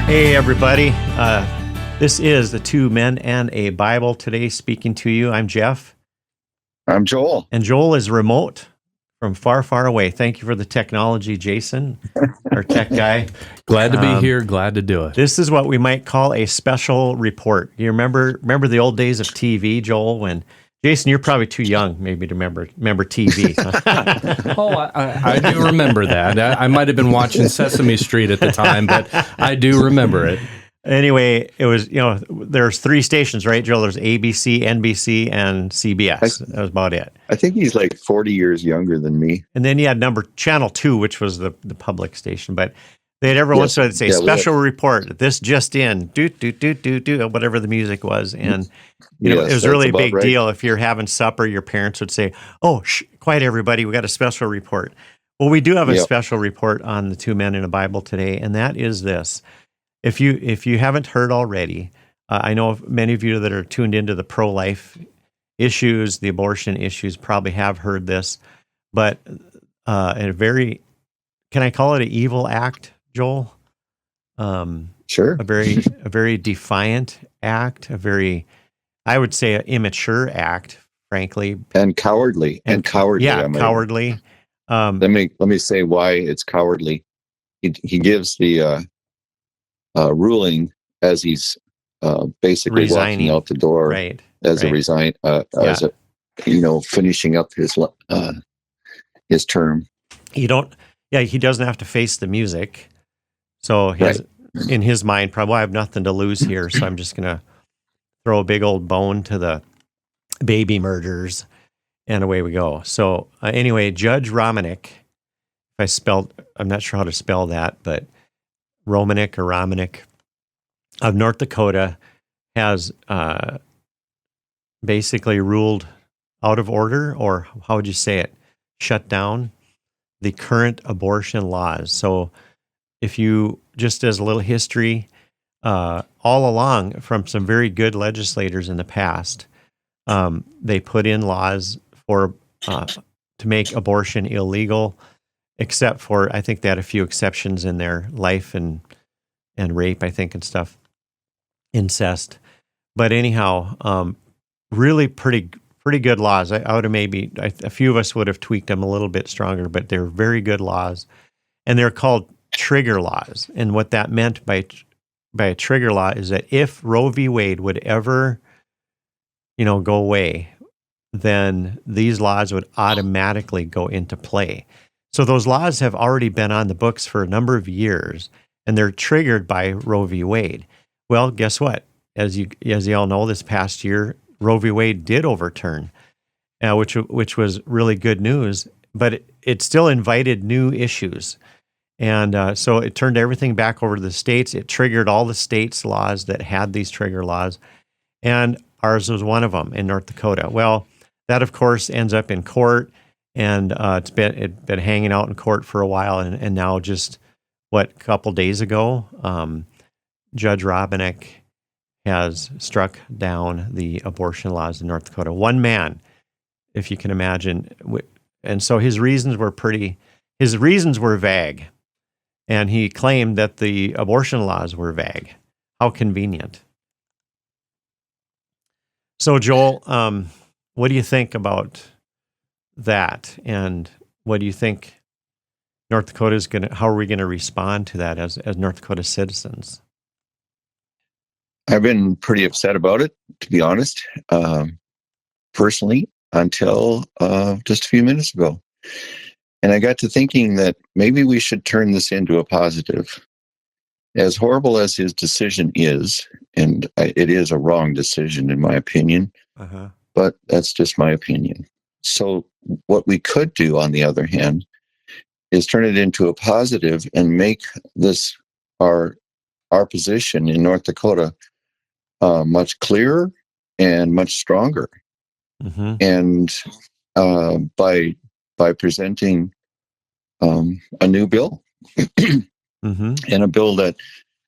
Hey, everybody. This is the Two Men and a Bible. Today, speaking to you, I'm Jeff. I'm Joel. And Joel is remote from far, far away. Thank you for the technology, Jason, our tech guy. Glad to be here. Glad to do it. This is what we might call a special report. You remember the old days of TV, Joel, when Jason, you're probably too young maybe to remember TV. I do remember that. I might have been watching Sesame Street at the time, but I do remember it. Anyway, it was, there's three stations, right, Joel? There's ABC, NBC, and CBS. That was about it. I think he's like 40 years younger than me. And then you had Channel 2, which was the public station. But they'd every once in a while say, special report, this just in, do, whatever the music was. And it was really a big deal. If you're having supper, your parents would say, oh, quiet everybody, we got a special report. Well, we do have a special report on the Two Men in a Bible today, and that is this. If you haven't heard already, I know many of you that are tuned into the pro-life issues, the abortion issues, probably have heard this, but a very, can I call it an evil act, Joel? Sure. A very defiant act, I would say, an immature act, frankly, and cowardly. Yeah, cowardly. Let me say why it's cowardly. He gives the ruling as he's basically resigning. walking out the door, right? As a finishing up his term. He doesn't have to face the music, so in his mind, probably I have nothing to lose here, so I'm just gonna throw a big old bone to the baby murderers, and away we go. So anyway, Judge Romanick, I'm not sure how to spell that, but Romanick of North Dakota has basically ruled out of order, or how would you say it, shut down the current abortion laws. So if you, just as a little history, all along from some very good legislators in the past, they put in laws to make abortion illegal, except for, I think they had a few exceptions in there, life and rape, I think, and stuff, incest. But anyhow, really pretty good laws. I would have a few of us would have tweaked them a little bit stronger, but they're very good laws. And they're called trigger laws. And what that meant by a trigger law is that if Roe v. Wade would ever, go away, then these laws would automatically go into play. So those laws have already been on the books for a number of years, and they're triggered by Roe v. Wade. Well, guess what? As you all know, this past year, Roe v. Wade did overturn, which was really good news, but it still invited new issues. And so it turned everything back over to the states. It triggered all the states' laws that had these trigger laws, and ours was one of them in North Dakota. Well, that, of course, ends up in court. And it's been hanging out in court for a while, and now just a couple days ago, Judge Romanick has struck down the abortion laws in North Dakota. One man, if you can imagine, and so his reasons were vague, and he claimed that the abortion laws were vague. How convenient. So, Joel, what do you think about that, and what do you think North Dakota how are we going to respond to that as North Dakota citizens? I've been pretty upset about it, to be honest, personally, until just a few minutes ago. And I got to thinking that maybe we should turn this into a positive. As horrible as his decision is, and it is a wrong decision in my opinion, but that's just my opinion. So what we could do, on the other hand, is turn it into a positive and make this our position in North Dakota much clearer and much stronger. And by presenting a new bill, and a bill that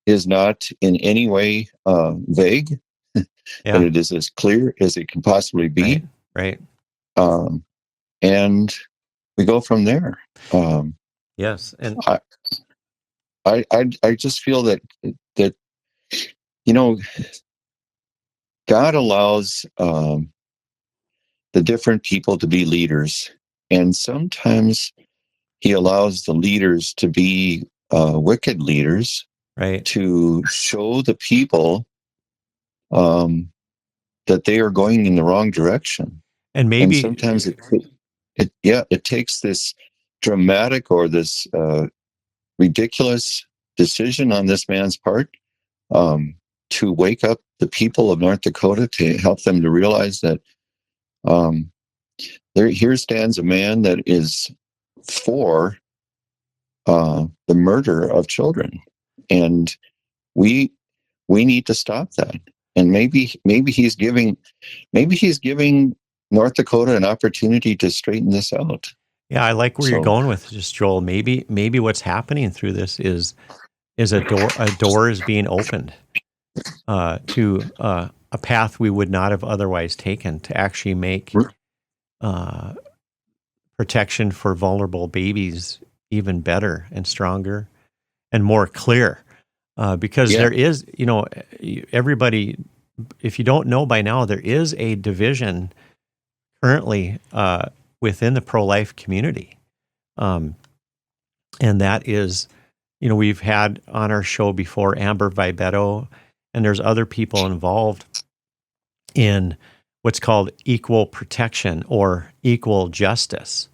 is not in any way vague, but it is as clear as it can possibly be. Right. And we go from there. Yes. And I just feel that you know, God allows the different people to be leaders, and sometimes He allows the leaders to be wicked leaders Right. to show the people that they are going in the wrong direction. And And maybe, sometimes it takes this dramatic or this ridiculous decision on this man's part to wake up the people of North Dakota, to help them to realize that here stands a man that is for the murder of children, and we need to stop that. And maybe he's giving North Dakota an opportunity to straighten this out. yeah, I like where you're So going with this, Joel. Maybe what's happening through this is a door is being opened to a path we would not have otherwise taken to actually make uh, protection for vulnerable babies even better and stronger and more clear. Because yeah, there is, everybody, if you don't know by now, there is a division currently within the pro-life community. And that is, we've had on our show before Amber Vibetto, and there's other people involved in what's called equal protection or equal justice.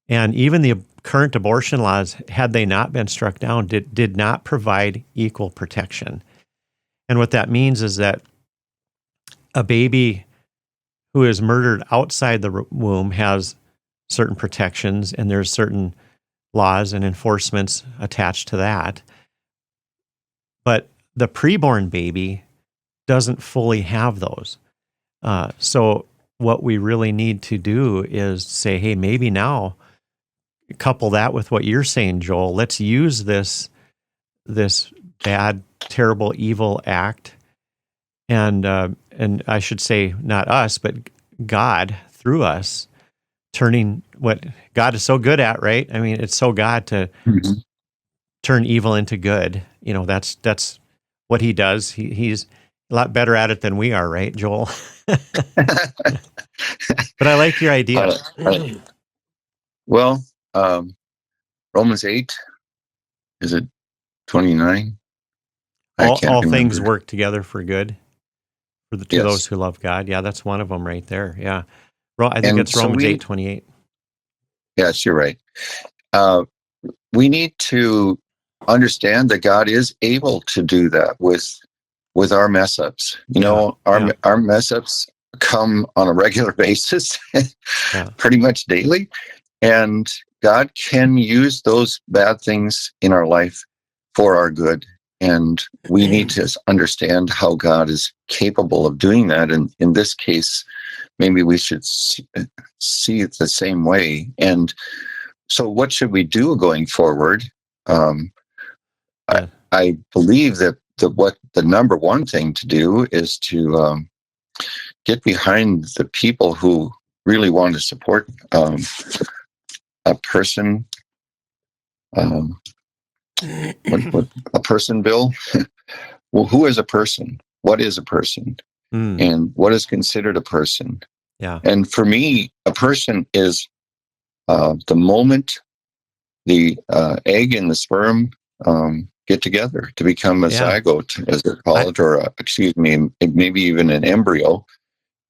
And even the current abortion laws, had they not been struck down, did not provide equal protection. And what that means is that a baby who is murdered outside the womb has certain protections, and there's certain laws and enforcements attached to that. But the preborn baby doesn't fully have those. So what we really need to do is say, hey, maybe now couple that with what you're saying, Joel. Let's use this bad, terrible, evil act, and I should say not us, but God through us, turning what God is so good at, right? I mean, it's so God to turn evil into good. That's what He does. He's a lot better at it than we are, right, Joel? But I like your idea. Well, Romans 8, is it 29? I can't All remember. things work together for good to those who love God. Yeah, that's one of them right there. Yeah, I think it's Romans 8:28. Yes, you're right. We need to understand that God is able to do that with our mess ups. Our mess ups come on a regular basis, pretty much daily, and God can use those bad things in our life for our good. And we need to understand how God is capable of doing that. And in this case, maybe we should see it the same way. And so what should we do going forward? I believe that the number one thing to do is to get behind the people who really want to support a person. What a person, Bill? Well, who is a person? What is a person? And what is considered a person? Yeah. And for me, a person is the moment the egg and the sperm get together to become a zygote, as they call it, or maybe even an embryo,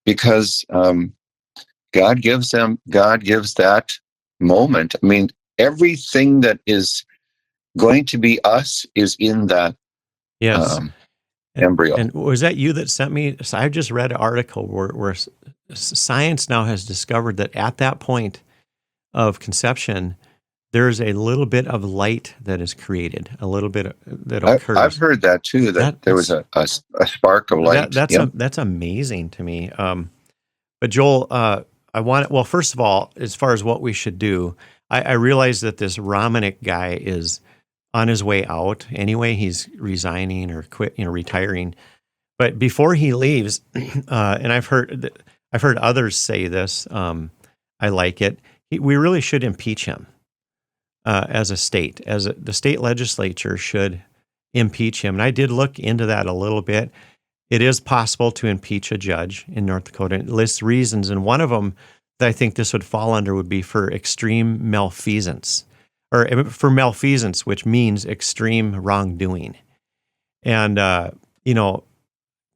because God gives that moment. I mean, everything that is going to be us is in that embryo. And was that you that sent me? So I just read an article where science now has discovered that at that point of conception, there's a little bit of light that is created, a little bit that occurs. I've heard that too, that there was a spark of light. That's amazing to me. But Joel, first of all, as far as what we should do, I realize that this Romanick guy is on his way out anyway. He's resigning or retiring. But before he leaves, and I've heard others say this, I like it. We really should impeach him. as a state, the state legislature should impeach him. And I did look into that a little bit. It is possible to impeach a judge in North Dakota. It lists reasons, and one of them that I think this would fall under would be for extreme malfeasance, or for malfeasance, which means extreme wrongdoing. And,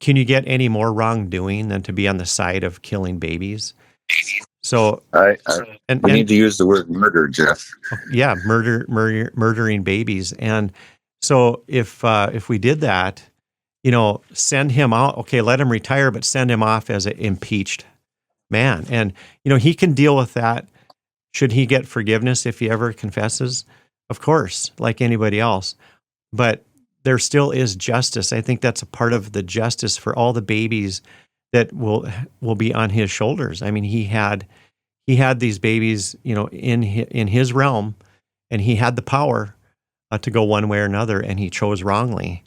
can you get any more wrongdoing than to be on the side of killing babies? So we need to use the word murder, Jeff. Yeah, murdering babies. And so if we did that, send him out. Okay, let him retire, but send him off as an impeached man. And he can deal with that. Should he get forgiveness if he ever confesses? Of course, like anybody else. But there still is justice. I think that's a part of the justice for all the babies that will be on his shoulders. I mean, he had these babies, in his realm, and he had the power to go one way or another, and he chose wrongly.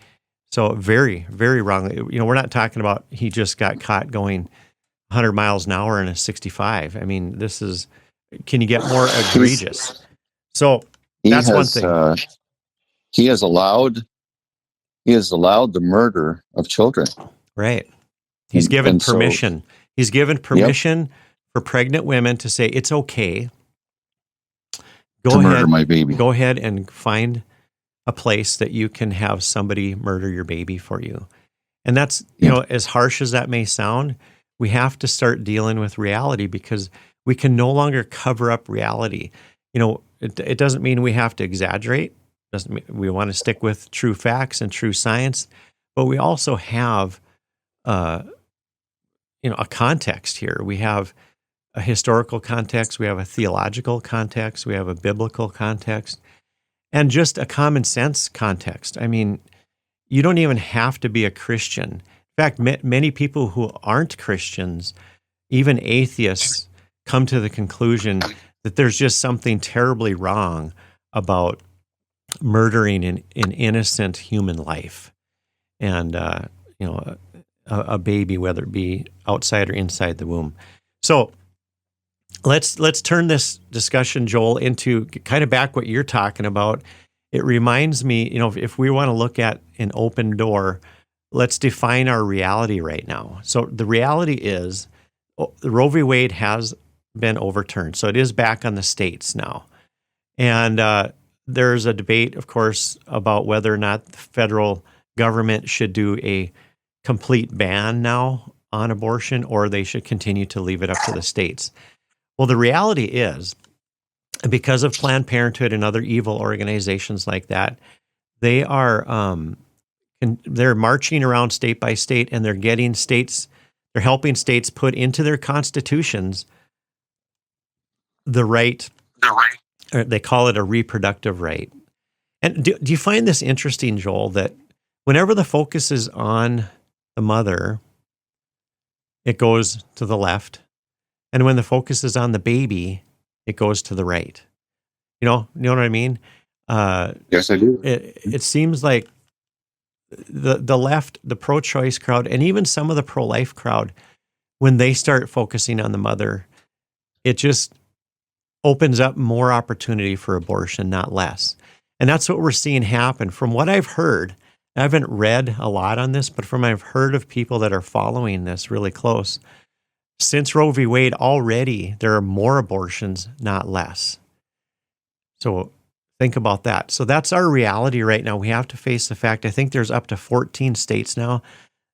So very, very wrongly. We're not talking about he just got caught going 100 miles an hour in a 65. I mean, can you get more egregious? So that's one thing. He has allowed the murder of children. Right. He's given permission. He's given permission for pregnant women to say, it's okay. Murder my baby. Go ahead and find a place that you can have somebody murder your baby for you. And that's, as harsh as that may sound, we have to start dealing with reality, because we can no longer cover up reality. It doesn't mean we have to exaggerate. Doesn't mean we want to stick with true facts and true science, but we also have, a context here. We have a historical context, we have a theological context, we have a biblical context, and just a common sense context. I mean, you don't even have to be a Christian. In fact, many people who aren't Christians, even atheists, come to the conclusion that there's just something terribly wrong about murdering an innocent human life, and a baby, whether it be outside or inside the womb. So let's turn this discussion, Joel, into kind of back what you're talking about. It reminds me, if we want to look at an open door, let's define our reality right now. So the reality is Roe v. Wade has been overturned. So it is back on the states now. And there's a debate, of course, about whether or not the federal government should do a complete ban now on abortion, or they should continue to leave it up to the states. Well, the reality is, because of Planned Parenthood and other evil organizations like that, they are they're marching around state by state, and they're helping states put into their constitutions the right. They call it a reproductive right. And do you find this interesting, Joel, that whenever the focus is on the mother, it goes to the left, and when the focus is on the baby, it goes to the right? You know what I mean? Yes, I do. It seems like the left, the pro-choice crowd, and even some of the pro-life crowd, when they start focusing on the mother, it just opens up more opportunity for abortion, not less. And that's what we're seeing happen. From what I've heard, I haven't read a lot on this, but from what I've heard of people that are following this really close, since Roe v. Wade, already there are more abortions, not less. So think about that. So that's our reality right now. We have to face the fact, I think there's up to 14 states now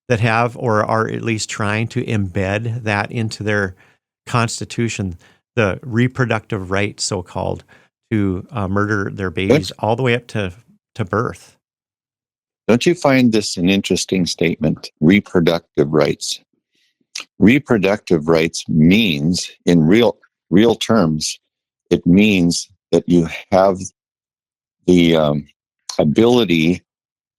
that have, or are at least trying to embed that into their constitution, the reproductive right, so-called, to murder their babies all the way up to birth. Don't you find this an interesting statement? Reproductive rights. Reproductive rights means, in real terms, it means that you have the ability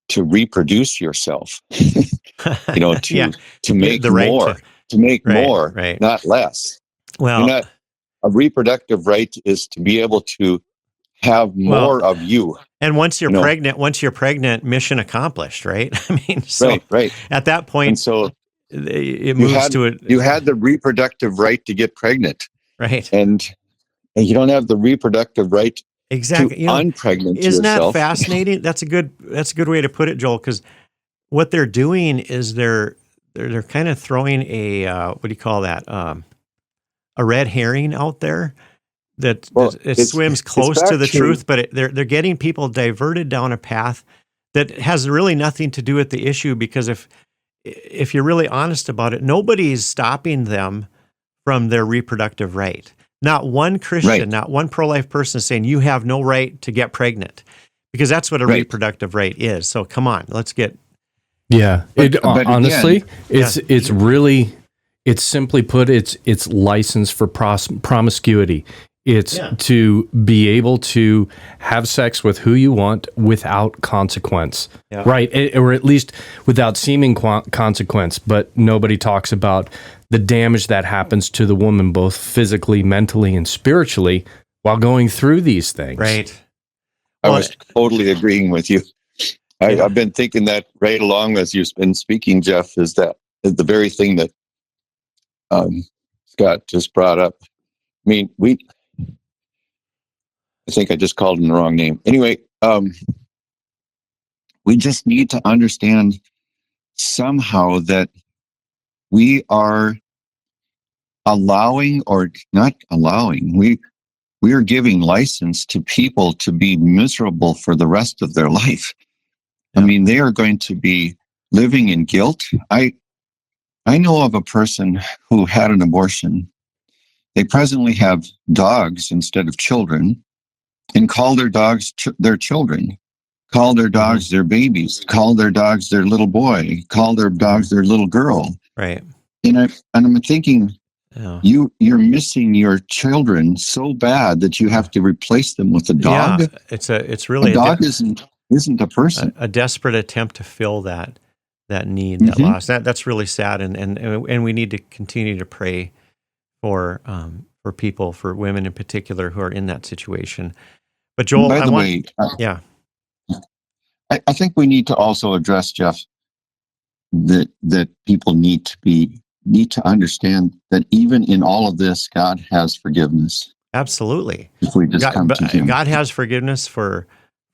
to reproduce yourself. To make more, to make more, not less. Well, a reproductive right is to be able to have more of you. And once you're pregnant, mission accomplished, right? I mean, so right. At that point, and so it moves to it. You had the reproductive right to get pregnant, right? And you don't have the reproductive right Exactly. to unpregnant Isn't that yourself. fascinating? That's a good way to put it, Joel, because what they're doing is they're kind of throwing a what do you call that? A red herring out there that Well, it it's swims close to back the to truth, but they're getting people diverted down a path that has really nothing to do with the issue. Because if you're really honest about it, nobody's stopping them from their reproductive right. Not one Christian, right, not one pro-life person is saying you have no right to get pregnant, because that's what a right. reproductive right is. So come on, let's get. Yeah. But Honestly, again, it's really, it's simply put, it's license for promiscuity. It's to be able to have sex with who you want without consequence, right? Or at least without seeming consequence. But nobody talks about the damage that happens to the woman, both physically, mentally, and spiritually, while going through these things. Right. I was totally agreeing with you. I've been thinking that right along as you've been speaking, Jeff, is the very thing that Scott just brought up. I mean, I think I just called him the wrong name. Anyway, we just need to understand somehow that we are allowing or not allowing. We are giving license to people to be miserable for the rest of their life. I mean, they are going to be living in guilt. I know of a person who had an abortion. They presently have dogs instead of children, and call their dogs their children, call their dogs their babies, call their dogs their little boy, call their dogs their little girl. Right. And I'm thinking, you're missing your children so bad that you have to replace them with a dog. Yeah, it's really a dog isn't a person. A desperate attempt to fill that need, that loss. That's really sad, and we need to continue to pray for people, for women in particular, who are in that situation. But Joel, by the way, I think we need to also address, Jeff, that people need to understand that even in all of this, God has forgiveness. Absolutely. If we just come to Him, God has forgiveness for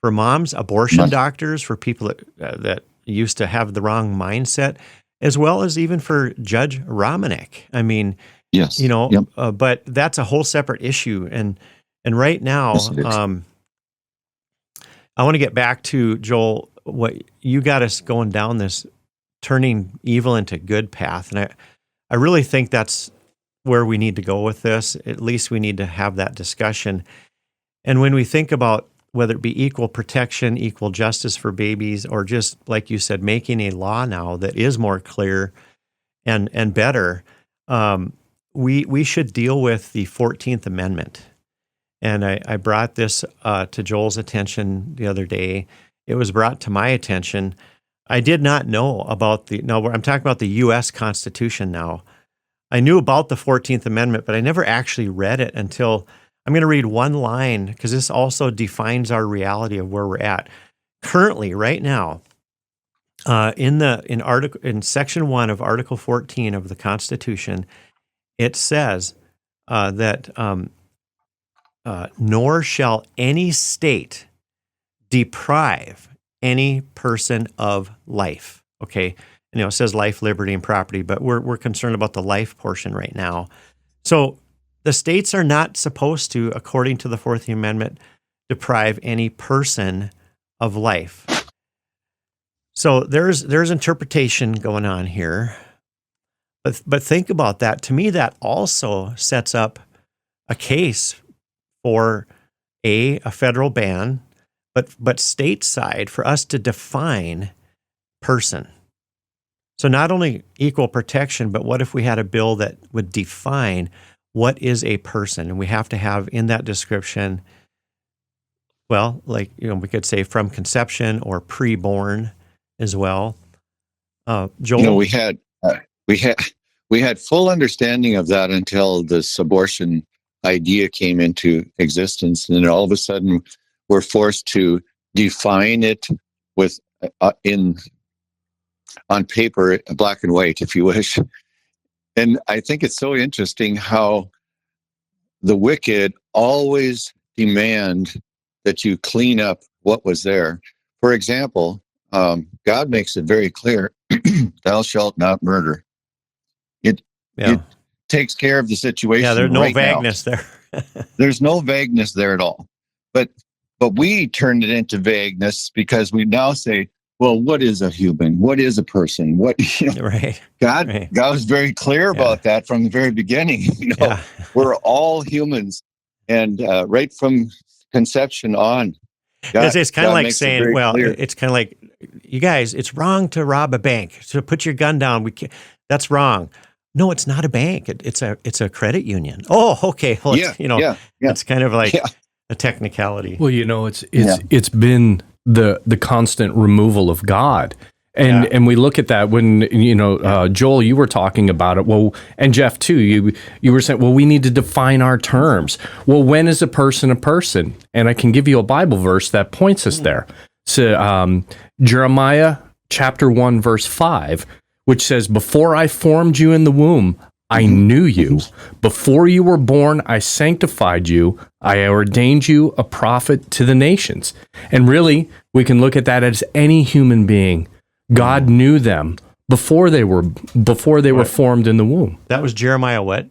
moms, abortion doctors, for people that used to have the wrong mindset, as well as even for Judge Romanick. I mean, yes, but that's a whole separate issue. And right now, I want to get back to, Joel, what you got us going down this turning evil into good path. And I really think that's where we need to go with this. At least we need to have that discussion. And when we think about whether it be equal protection, equal justice for babies, or just, like you said, making a law now that is more clear and better, we should deal with the 14th Amendment. And I brought this to Joel's attention the other day. It was brought to my attention. I did not know about I'm talking about the U.S. Constitution now. I knew about the 14th Amendment, but I never actually read it until I'm going to read one line, because this also defines our reality of where we're at. Currently, right now, in Section 1 of Article 14 of the Constitution, it says that nor shall any state deprive any person of life. Okay, it says life, liberty, and property, but we're concerned about the life portion right now. So the states are not supposed to, according to the 14th Amendment, deprive any person of life. So there's interpretation going on here. But think about that. To me, that also sets up a case for a federal ban, but stateside, for us to define person. So not only equal protection, but what if we had a bill that would define what is a person? And we have to have in that description, well, like, we could say from conception or preborn as well. Joel? we had full understanding of that until this abortion idea came into existence, and then all of a sudden we're forced to define it with on paper, black and white, if you wish. And I think it's so interesting how the wicked always demand that you clean up what was there. For example, God makes it very clear, thou shalt not murder. It takes care of the situation. Yeah, there's no right vagueness now. there. There's no vagueness there at all. But we turned it into vagueness because we now say, well, what is a human? What is a person? What Right. God was very clear about that from the very beginning. We're all humans, and right from conception on. It's kind of like saying, clear. it's kind of like, you guys, it's wrong to rob a bank. So put your gun down. That's wrong. No, it's not a bank. It's a credit union. Oh, okay. Well, it's kind of like a technicality. Well, it's been the constant removal of God. And we look at that when, Joel, you were talking about it. Well, and Jeff too, you were saying, well, we need to define our terms. Well, when is a person? And I can give you a Bible verse that points us there. So Jeremiah chapter 1, verse 5, which says, before I formed you in the womb, I knew you. Before you were born, I sanctified you. I ordained you a prophet to the nations. And really, we can look at that as any human being. God knew them before they were formed in the womb. That was Jeremiah what?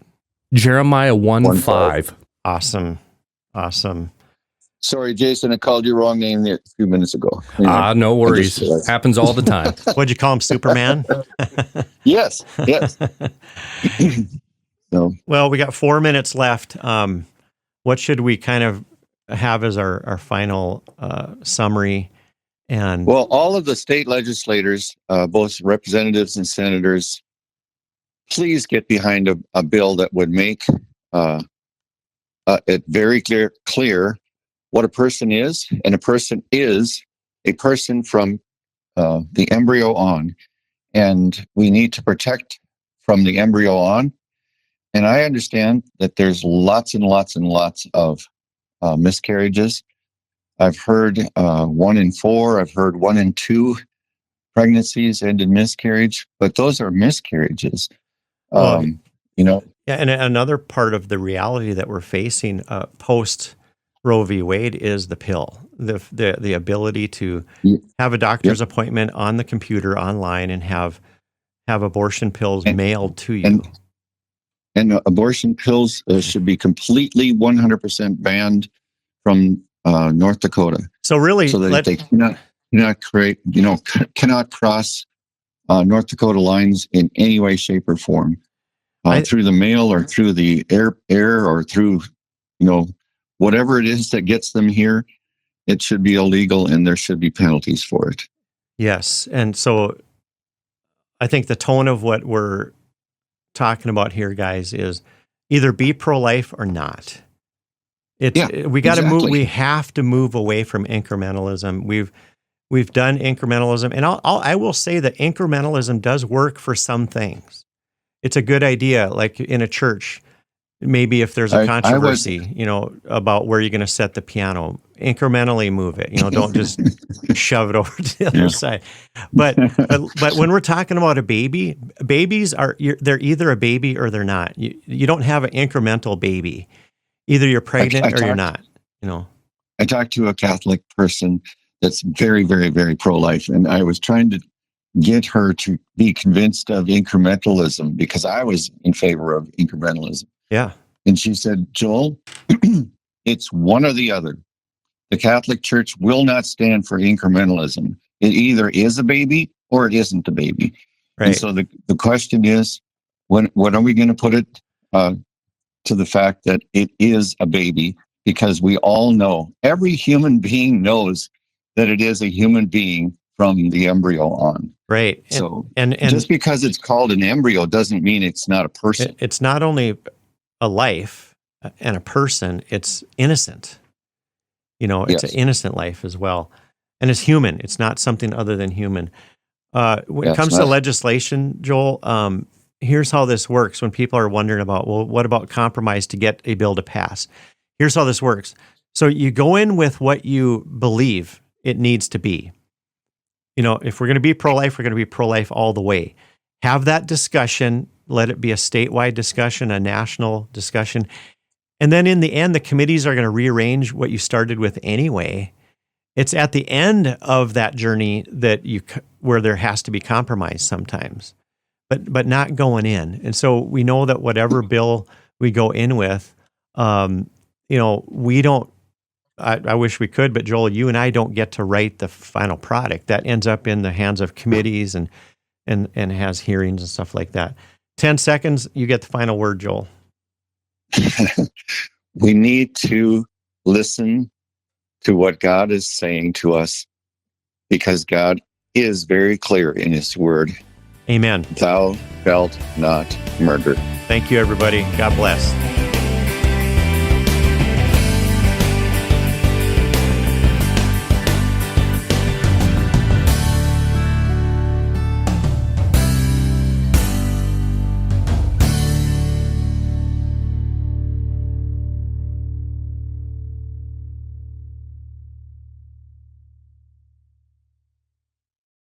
Jeremiah 1:5. Awesome. Sorry, Jason, I called you wrong name there a few minutes ago. No worries. Happens all the time. What'd you call him, Superman? Yes. So, well, we got 4 minutes left. What should we kind of have as our final summary? And all of the state legislators, both representatives and senators, please get behind a bill that would make it very clear what a person is, and a person is a person from the embryo on, and we need to protect from the embryo on. And I understand that there's lots and lots and lots of miscarriages. I've heard 1 in 4. I've heard 1 in 2 pregnancies end in miscarriage, but those are miscarriages. Yeah, and another part of the reality that we're facing post Roe v. Wade is the pill, the ability to have a doctor's appointment on the computer online and have abortion pills mailed to you. And abortion pills should be completely 100% banned from North Dakota. So really, so that they cannot cross North Dakota lines in any way, shape, or form, through the mail or through the air or through, whatever it is that gets them here. It should be illegal, and there should be penalties for it. Yes, and so I think the tone of what we're talking about here, guys, is either be pro-life or not. We got to move. We have to move away from incrementalism. We've done incrementalism, and I will say that incrementalism does work for some things. It's a good idea, like in a church. Maybe if there's a controversy, about where you're going to set the piano, incrementally move it. Don't just shove it over to the other side. But when we're talking about a baby, babies they're either a baby or they're not. You don't have an incremental baby. Either you're pregnant or you're not. I talked to a Catholic person that's very, very, very pro-life, and I was trying to get her to be convinced of incrementalism because I was in favor of incrementalism. Yeah. And she said, Joel, it's one or the other. The Catholic Church will not stand for incrementalism. It either is a baby or it isn't a baby. Right. And so the question is, when are we going to put it to the fact that it is a baby? Because we all know, every human being knows that it is a human being from the embryo on. Right. So and just because it's called an embryo doesn't mean it's not a person. It's not only a life and a person, it's innocent. It's an innocent life as well. And it's human. It's not something other than human. When it comes to legislation, Joel, here's how this works when people are wondering about, well, what about compromise to get a bill to pass? Here's how this works. So you go in with what you believe it needs to be. If we're going to be pro-life, we're going to be pro-life all the way. Have that discussion. Let it be a statewide discussion, a national discussion. And then in the end, the committees are going to rearrange what you started with anyway. It's at the end of that journey that where there has to be compromise sometimes, but not going in. And so we know that whatever bill we go in with, we don't. I wish we could, but Joel, you and I don't get to write the final product. That ends up in the hands of committees and has hearings and stuff like that. 10 seconds, you get the final word, Joel. We need to listen to what God is saying to us, because God is very clear in his word. Amen. Thou shalt not murder. Thank you, everybody. God bless.